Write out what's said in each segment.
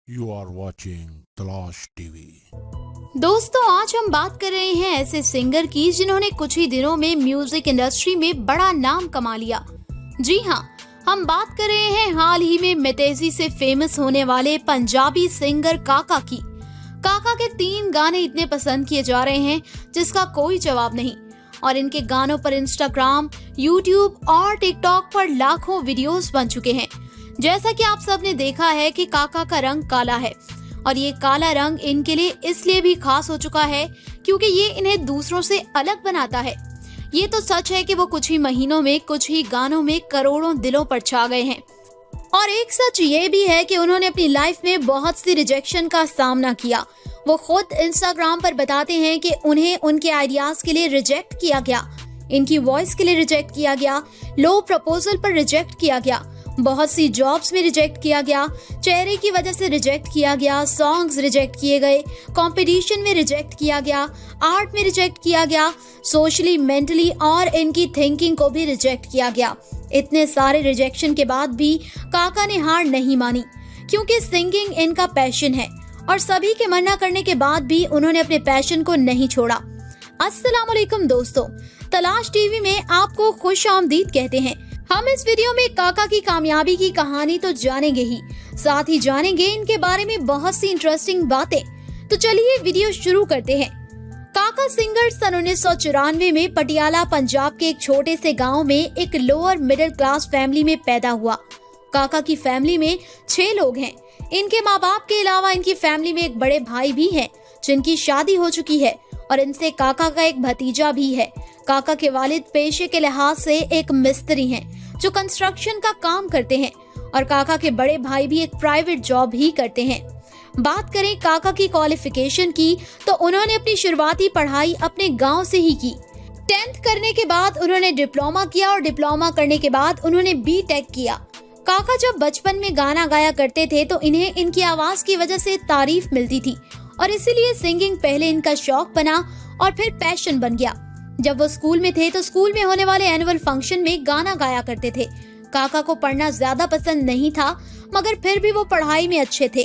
You are watching तलाश TV. दोस्तों, आज हम बात कर रहे हैं ऐसे सिंगर की जिन्होंने कुछ ही दिनों में म्यूजिक इंडस्ट्री में बड़ा नाम कमा लिया। जी हाँ, हम बात कर रहे हैं हाल ही में मितेजी से फेमस होने वाले पंजाबी सिंगर काका की। काका के 3 गाने इतने पसंद किए जा रहे हैं जिसका कोई जवाब नहीं, और इनके गानों पर इंस्टाग्राम, यूट्यूब और टिकटॉक पर लाखों वीडियोस बन चुके हैं। जैसा कि आप सबने देखा है कि काका का रंग काला है, और ये काला रंग इनके लिए इसलिए भी खास हो चुका है क्योंकि ये इन्हें दूसरों से अलग बनाता है। ये तो सच है कि वो कुछ ही महीनों में कुछ ही गानों में करोड़ों दिलों पर छा गए हैं, और एक सच ये भी है कि उन्होंने अपनी लाइफ में बहुत सी रिजेक्शन का सामना किया। वो खुद इंस्टाग्राम पर बताते हैं कि उन्हें उनके आइडियाज के लिए रिजेक्ट किया गया, इनकी वॉइस के लिए रिजेक्ट किया गया, लो प्रपोजल पर रिजेक्ट किया गया, बहुत सी जॉब्स में रिजेक्ट किया गया, चेहरे की वजह से रिजेक्ट किया गया, सॉन्ग्स रिजेक्ट किए गए, कंपटीशन में रिजेक्ट किया गया, आर्ट में रिजेक्ट किया गया, सोशली, मेंटली और इनकी थिंकिंग को भी रिजेक्ट किया गया। इतने सारे रिजेक्शन के बाद भी काका ने हार नहीं मानी, क्योंकि सिंगिंग इनका पैशन है, और सभी के मना करने के बाद भी उन्होंने अपने पैशन को नहीं छोड़ा। अस्सलाम वालेकुम दोस्तों, तलाश टीवी में आपको खुश आमदीद कहते हैं। हम इस वीडियो में काका की कामयाबी की कहानी तो जानेंगे ही, साथ ही जानेंगे इनके बारे में बहुत सी इंटरेस्टिंग बातें। तो चलिए वीडियो शुरू करते हैं। काका सिंगर सन 1994 में पटियाला पंजाब के एक छोटे से गांव में एक लोअर मिडिल क्लास फैमिली में पैदा हुआ। काका की फैमिली में 6 लोग हैं। इनके माँ बाप के अलावा इनकी फैमिली में एक बड़े भाई भी हैं जिनकी शादी हो चुकी है, और इनसे काका का एक भतीजा भी है। काका के वालिद पेशे के लिहाज से एक मिस्त्री हैं जो कंस्ट्रक्शन का काम करते हैं, और काका के बड़े भाई भी एक प्राइवेट जॉब ही करते हैं। बात करें काका की क्वालिफिकेशन की, तो उन्होंने अपनी शुरुआती पढ़ाई अपने गांव से ही की। 10th करने के बाद उन्होंने डिप्लोमा किया, और डिप्लोमा करने के बाद उन्होंने बीटेक किया। काका जब बचपन में गाना गाया करते थे तो इन्हें इनकी आवाज की वजह से तारीफ मिलती थी, और इसीलिए सिंगिंग पहले इनका शौक बना और फिर पैशन बन गया। जब वो स्कूल में थे तो स्कूल में होने वाले एनुअल फंक्शन में गाना गाया करते थे। काका को पढ़ना ज्यादा पसंद नहीं था, मगर फिर भी वो पढ़ाई में अच्छे थे।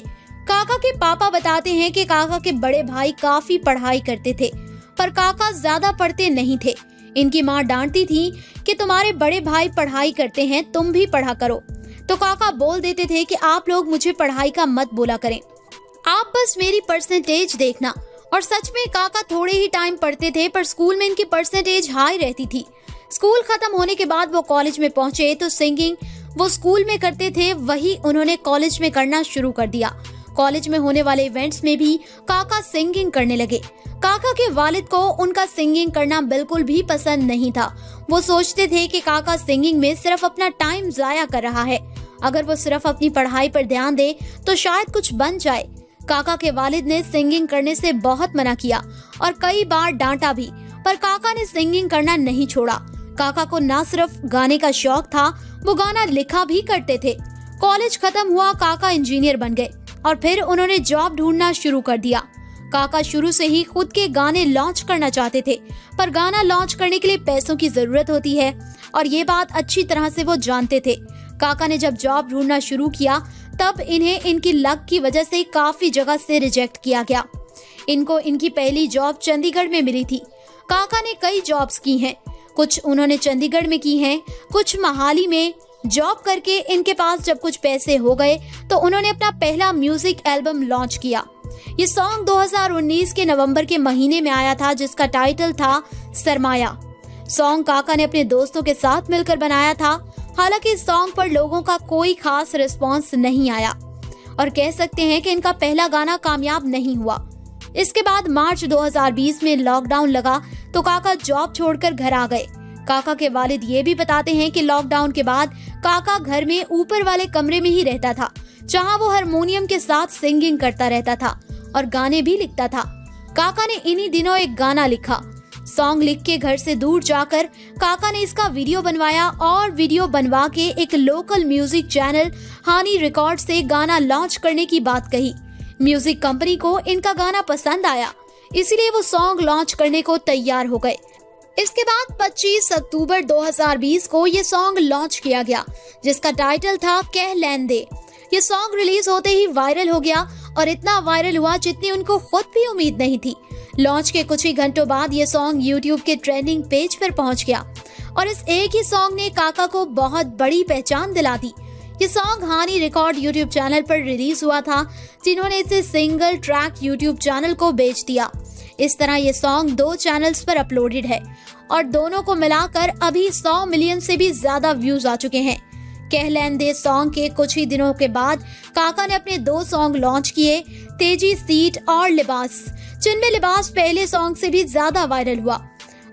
काका के पापा बताते हैं कि काका के बड़े भाई काफी पढ़ाई करते थे, पर काका ज्यादा पढ़ते नहीं थे। इनकी माँ डांटती थी कि तुम्हारे बड़े भाई पढ़ाई करते हैं, तुम भी पढ़ा करो। तो काका बोल देते थे कि आप लोग मुझे पढ़ाई का मत बोला करें, आप बस मेरी परसेंटेज देखना। और सच में काका थोड़े ही टाइम पढ़ते थे, पर स्कूल में इनकी परसेंटेज हाई रहती थी। स्कूल खत्म होने के बाद वो कॉलेज में पहुंचे तो सिंगिंग वो स्कूल में करते थे वही उन्होंने कॉलेज में करना शुरू कर दिया। कॉलेज में होने वाले इवेंट्स में भी काका सिंगिंग करने लगे। काका के वालिद को उनका सिंगिंग करना बिल्कुल भी पसंद नहीं था। वो सोचते थे कि काका सिंगिंग में सिर्फ अपना टाइम जाया कर रहा है, अगर वो सिर्फ अपनी पढ़ाई पर ध्यान दे तो शायद कुछ बन जाए। काका के वालिद ने सिंगिंग करने से बहुत मना किया और कई बार डांटा भी, पर काका ने सिंगिंग करना नहीं छोड़ा। काका को ना सिर्फ गाने का शौक था, वो गाना लिखा भी करते थे। कॉलेज खत्म हुआ, काका इंजीनियर बन गए, और फिर उन्होंने जॉब ढूंढना शुरू कर दिया। काका शुरू से ही खुद के गाने लॉन्च करना चाहते थे, पर गाना लॉन्च करने के लिए पैसों की जरूरत होती है, और ये बात अच्छी तरह से वो जानते थे। काका ने जब जॉब ढूंढना शुरू किया तब इन्हें इनकी लक की वजह से काफी जगह से रिजेक्ट किया गया। इनको इनकी पहली जॉब चंडीगढ़ में मिली थी। काका ने कई जॉब्स की हैं, कुछ उन्होंने चंडीगढ़ में की हैं, कुछ मोहाली में। जॉब करके इनके पास जब कुछ पैसे हो गए तो उन्होंने अपना पहला म्यूजिक एल्बम लॉन्च किया। ये सॉन्ग 2019 के नवंबर के महीने में आया था, जिसका टाइटल था सरमाया। सॉन्ग काका ने अपने दोस्तों के साथ मिलकर बनाया था। हालांकि इस सॉन्ग पर लोगों का कोई खास रिस्पॉन्स नहीं आया, और कह सकते हैं कि इनका पहला गाना कामयाब नहीं हुआ। इसके बाद मार्च 2020 में लॉकडाउन लगा तो काका जॉब छोड़कर घर आ गए। काका के वालिद ये भी बताते हैं कि लॉकडाउन के बाद काका घर में ऊपर वाले कमरे में ही रहता था, जहां वो हारमोनियम के साथ सिंगिंग करता रहता था और गाने भी लिखता था। काका ने इन्हीं दिनों एक गाना लिखा। सॉन्ग लिख के घर से दूर जाकर काका ने इसका वीडियो बनवाया, और वीडियो बनवा के एक लोकल म्यूजिक चैनल हानी रिकॉर्ड से गाना लॉन्च करने की बात कही। म्यूजिक कंपनी को इनका गाना पसंद आया, इसलिए वो सॉन्ग लॉन्च करने को तैयार हो गए। इसके बाद 25 अक्टूबर 2020 को ये सॉन्ग लॉन्च किया गया, जिसका टाइटल था कह लैन दे। ये सॉन्ग रिलीज होते ही वायरल हो गया और इतना वायरल हुआ जितनी उनको खुद भी उम्मीद नहीं थी। लॉन्च के कुछ ही घंटों बाद ये सॉन्ग यूट्यूब के ट्रेंडिंग पेज पर पहुंच गया और इस एक ही सॉन्ग ने काका को बहुत बड़ी पहचान दिला दी। ये सॉन्ग हानी रिकॉर्ड यूट्यूब चैनल पर रिलीज हुआ था, जिन्होंने इसे सिंगल ट्रैक यूट्यूब चैनल को बेच दिया। इस तरह ये सॉन्ग 2 चैनल्स पर अपलोडेड है और दोनों को मिलाकर अभी 100 मिलियन से भी ज्यादा व्यूज आ चुके हैं। कह लैन दे सॉन्ग के कुछ ही दिनों के बाद काका ने अपने 2 सॉन्ग लॉन्च किए, तेजी सीट और लिबास, जिनमें लिबास पहले सॉन्ग से भी ज्यादा वायरल हुआ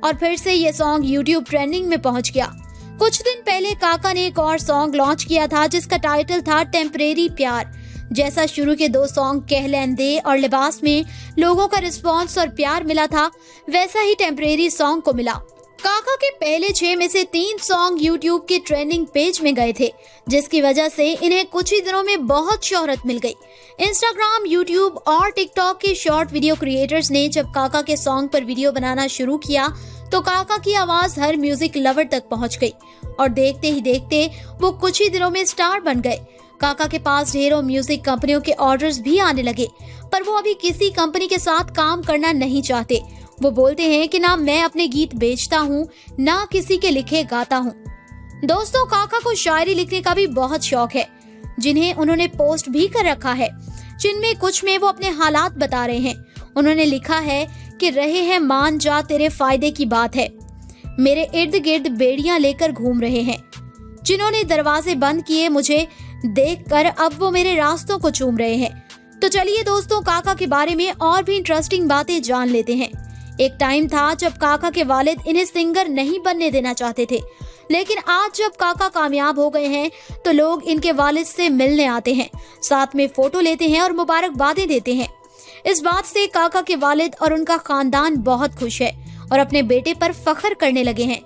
और फिर से ये सॉन्ग यूट्यूब ट्रेंडिंग में पहुंच गया। कुछ दिन पहले काका ने एक और सॉन्ग लॉन्च किया था जिसका टाइटल था टेम्परेरी प्यार। जैसा शुरू के 2 सॉन्ग कह लैन दे और लिबास में लोगों का रिस्पॉन्स और प्यार मिला था, वैसा ही टेम्परेरी सॉन्ग को मिला। काका के पहले 6 में से 3 सॉन्ग यूट्यूब के ट्रेंडिंग पेज में गए थे, जिसकी वजह से इन्हें कुछ ही दिनों में बहुत शोहरत मिल गई। इंस्टाग्राम, यूट्यूब और टिकटॉक के शॉर्ट वीडियो क्रिएटर्स ने जब काका के सॉन्ग पर वीडियो बनाना शुरू किया तो काका की आवाज हर म्यूजिक लवर तक पहुंच गई और देखते ही देखते वो कुछ ही दिनों में स्टार बन गए। काका के पास ढेरों म्यूजिक कंपनियों के ऑर्डर्स भी आने लगे, पर वो अभी किसी कंपनी के साथ काम करना नहीं चाहते। वो बोलते हैं कि ना मैं अपने गीत बेचता हूँ, ना किसी के लिखे गाता हूँ। दोस्तों, काका को शायरी लिखने का भी बहुत शौक है, जिन्हें उन्होंने पोस्ट भी कर रखा है, जिनमें कुछ में वो अपने हालात बता रहे हैं। उन्होंने लिखा है कि रहे हैं मान जा तेरे फायदे की बात है, मेरे इर्द गिर्द बेड़ियां लेकर घूम रहे हैं, जिन्होंने दरवाजे बंद किए मुझे देखकर अब वो मेरे रास्तों को चूम रहे हैं। तो चलिए दोस्तों, काका के बारे में और भी इंटरेस्टिंग बातें जान लेते हैं। एक टाइम था जब काका के वालिद इन्हें सिंगर नहीं बनने देना चाहते थे, लेकिन आज जब काका कामयाब हो गए हैं तो लोग इनके वालिद से मिलने आते हैं, साथ में फोटो लेते हैं और मुबारकबादें देते हैं। इस बात से काका के वालिद और उनका खानदान बहुत खुश है और अपने बेटे पर फख्र करने लगे हैं।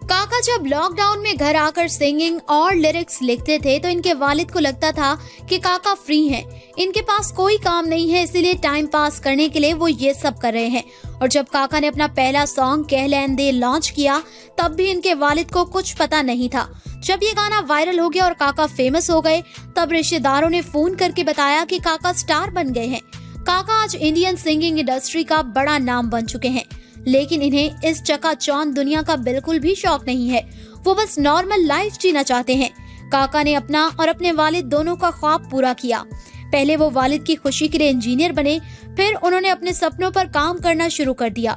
काका जब लॉकडाउन में घर आकर सिंगिंग और लिरिक्स लिखते थे तो इनके वालिद को लगता था कि काका फ्री हैं, इनके पास कोई काम नहीं है, इसीलिए टाइम पास करने के लिए वो ये सब कर रहे हैं। और जब काका ने अपना पहला सॉन्ग कह लैन दे लॉन्च किया तब भी इनके वालिद को कुछ पता नहीं था। जब ये गाना वायरल हो गया और काका फेमस हो गए तब रिश्तेदारों ने फोन करके बताया कि काका स्टार बन गए हैं। काका आज इंडियन सिंगिंग इंडस्ट्री का बड़ा नाम बन चुके हैं, लेकिन इन्हें इस चकाचौंध दुनिया का बिल्कुल भी शौक नहीं है। वो बस नॉर्मल लाइफ जीना चाहते हैं। काका ने अपना और अपने वालिद दोनों का ख्वाब पूरा किया। पहले वो वालिद की खुशी के लिए इंजीनियर बने, फिर उन्होंने अपने सपनों पर काम करना शुरू कर दिया।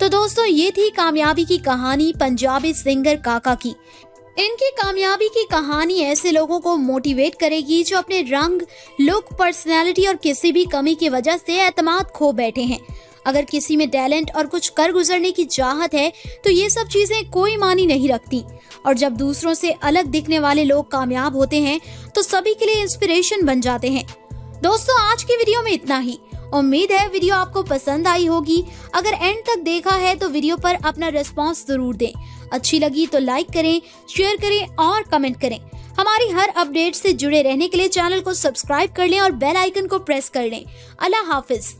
तो दोस्तों, ये थी कामयाबी की कहानी पंजाबी सिंगर काका की। इनकी कामयाबी की कहानी ऐसे लोगों को मोटिवेट करेगी जो अपने रंग, लुक, पर्सनैलिटी और किसी भी कमी की वजह से एतमाद खो बैठे हैं। अगर किसी में टैलेंट और कुछ कर गुजरने की चाहत है तो ये सब चीजें कोई मानी नहीं रखती। और जब दूसरों से अलग दिखने वाले लोग कामयाब होते हैं तो सभी के लिए इंस्पिरेशन बन जाते हैं। दोस्तों, आज की वीडियो में इतना ही। उम्मीद है वीडियो आपको पसंद आई होगी। अगर एंड तक देखा है तो वीडियो पर अपना रिस्पॉन्स जरूर दें। अच्छी लगी तो लाइक करें, शेयर करें और कमेंट करें। हमारी हर अपडेट से जुड़े रहने के लिए चैनल को सब्सक्राइब कर लें और बेल आइकन को प्रेस कर लें। अल्लाह हाफिज।